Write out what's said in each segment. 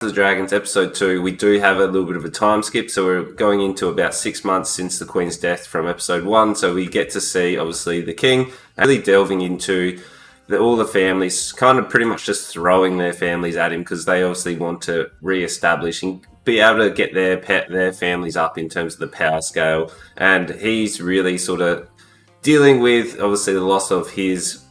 The Dragons episode 2, we do have a little bit of a time skip, so we're going into about 6 months since the Queen's death from episode 1, so we get to see obviously the King really delving into all the families, kind of pretty much just throwing their families at him because they obviously want to re-establish and be able to get their families up in terms of the power scale, and he's really sort of dealing with obviously the loss of his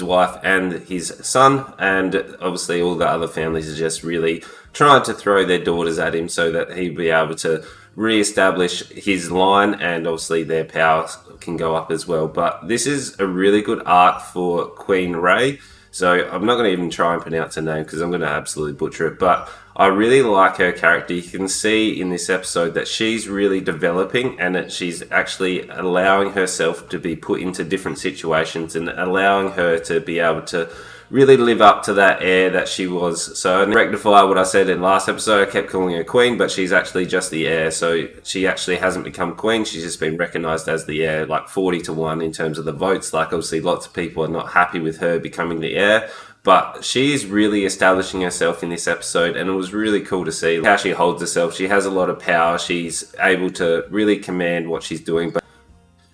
wife and his son, and obviously all the other families are just really trying to throw their daughters at him so that he'll be able to re-establish his line, and obviously their power can go up as well. But this is a really good arc for Queen Rey. So I'm not going to even try and pronounce her name because I'm going to absolutely butcher it. But I really like her character. You can see in this episode that she's really developing, and that she's actually allowing herself to be put into different situations and allowing her to be able to really live up to that heir that she was. So to rectify what I said in last episode, I kept calling her queen, but she's actually just the heir. So she actually hasn't become queen. She's just been recognised as the heir, like 40-1 in terms of the votes. Like obviously lots of people are not happy with her becoming the heir, but she is really establishing herself in this episode, and it was really cool to see how she holds herself. She has a lot of power. She's able to really command what she's doing, but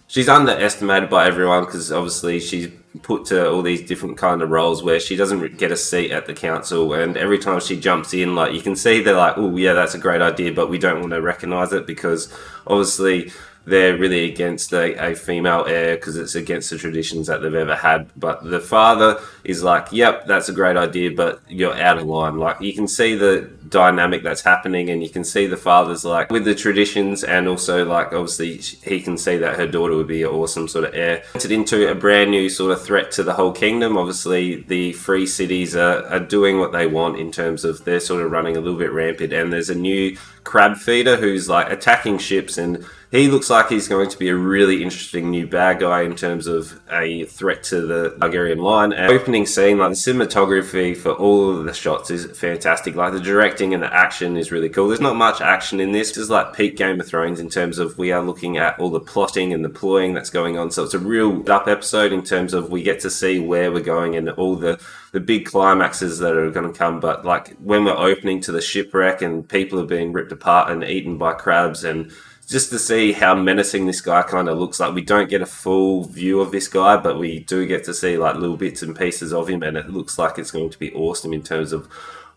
she's underestimated by everyone because obviously she's put to all these different kind of roles where she doesn't get a seat at the council, and every time she jumps in, like you can see they're like, oh yeah, that's a great idea, but we don't want to recognize it because obviously they're really against a female heir because it's against the traditions that they've ever had. But the father is like, yep, that's a great idea, but you're out of line. Like you can see the dynamic that's happening, and you can see the father's like with the traditions, and also like obviously he can see that her daughter would be an awesome sort of heir. Entered into a brand new sort of threat to the whole kingdom. Obviously the free cities are doing what they want in terms of they're sort of running a little bit rampant, and there's a new crab feeder who's like attacking ships, and he looks like he's going to be a really interesting new bad guy in terms of a threat to the Targaryen line. And opening scene, like the cinematography for all of the shots is fantastic. Like the directing and the action is really cool. There's not much action in this. It's like peak Game of Thrones in terms of we are looking at all the plotting and the ploying that's going on. So it's a real up episode in terms of we get to see where we're going and all the big climaxes that are going to come. But like when we're opening to the shipwreck and people are being ripped apart and eaten by crabs, and just to see how menacing this guy kind of looks like. We don't get a full view of this guy, but we do get to see like little bits and pieces of him, and it looks like it's going to be awesome in terms of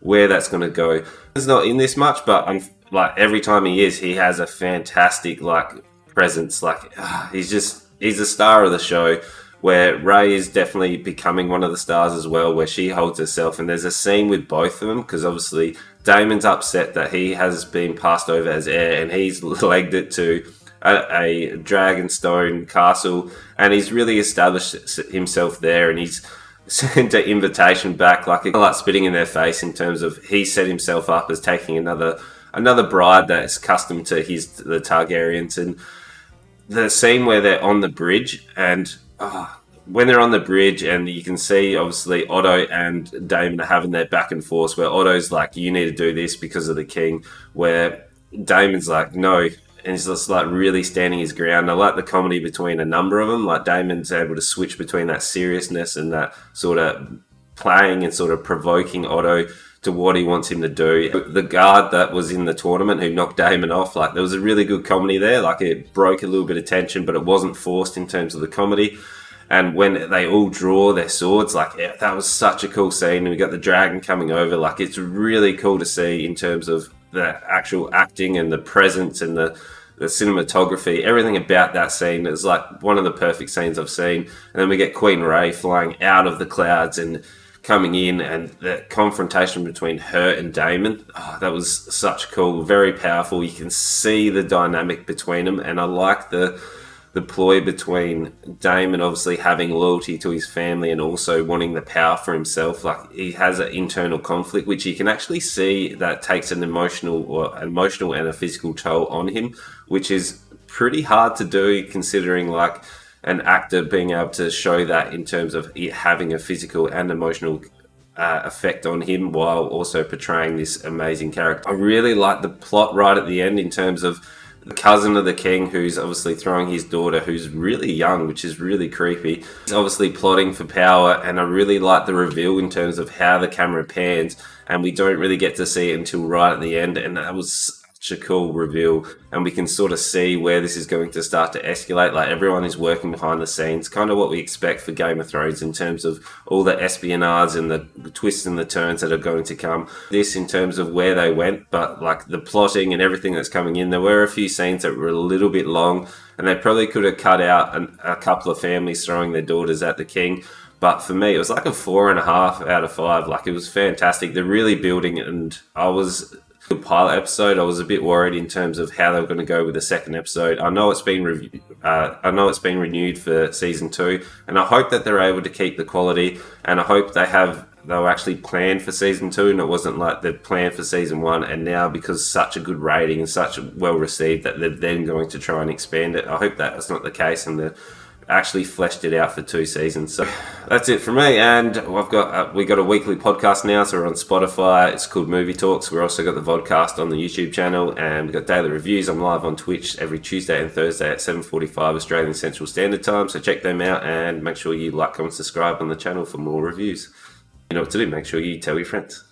where that's going to go. He's not in this much, but like every time he has a fantastic like presence. Like he's a star of the show, where Rey is definitely becoming one of the stars as well, where she holds herself. And there's a scene with both of them because obviously Daemon's upset that he has been passed over as heir, and he's legged it to a Dragonstone castle, and he's really established himself there, and he's sent an invitation back, like spitting in their face in terms of he set himself up as taking another bride that is accustomed to the Targaryens. And the scene where they're on the bridge, and when they're on the bridge, and you can see obviously Otto and Daemon are having their back and forth, where Otto's like, you need to do this because of the king, where Daemon's like, no, and he's just like really standing his ground. I like the comedy between a number of them. Like Daemon's able to switch between that seriousness and that sort of playing and sort of provoking Otto to what he wants him to do. The guard that was in the tournament who knocked Daemon off, like there was a really good comedy there. Like it broke a little bit of tension, but it wasn't forced in terms of the comedy. And when they all draw their swords, like that was such a cool scene. And we got the dragon coming over. Like it's really cool to see in terms of the actual acting and the presence and the cinematography. Everything about that scene is like one of the perfect scenes I've seen. And then we get Queen Rey flying out of the clouds and coming in, and the confrontation between her and Daemon, that was such cool, very powerful. You can see the dynamic between them, and I like the ploy between Daemon obviously having loyalty to his family and also wanting the power for himself. Like he has an internal conflict, which you can actually see that takes an emotional and a physical toll on him, which is pretty hard to do considering like an actor being able to show that in terms of it having a physical and emotional effect on him while also portraying this amazing character. I really like the plot right at the end in terms of the cousin of the king, who's obviously throwing his daughter, who's really young, which is really creepy. He's obviously plotting for power, and I really like the reveal in terms of how the camera pans, and we don't really get to see it until right at the end, and that was such a cool reveal, and we can sort of see where this is going to start to escalate. Like, everyone is working behind the scenes, kind of what we expect for Game of Thrones in terms of all the espionage and the twists and the turns that are going to come. This in terms of where they went, but like the plotting and everything that's coming in, there were a few scenes that were a little bit long, and they probably could have cut out a couple of families throwing their daughters at the king. But for me, it was like a 4.5 out of 5. Like, it was fantastic. They're really building it, and I was the pilot episode. I was a bit worried in terms of how they were going to go with the second episode. I know it's been renewed for season 2, and I hope that they're able to keep the quality. And I hope they were actually planned for season 2, and it wasn't like they're planned for season 1. And now, because such a good rating and such well received, that they're then going to try and expand it. I hope that that's not the case, and they're actually fleshed it out for 2 seasons. So that's it from me, and we got a weekly podcast now, so we're on Spotify. It's called Movie Talks. We've also got the vodcast on the YouTube channel, and we've got daily reviews. I'm live on Twitch every Tuesday and Thursday at 7:45 Australian Central Standard Time, so check them out, and make sure you like, comment, subscribe on the channel for more reviews. You know what to do. Make sure you tell your friends.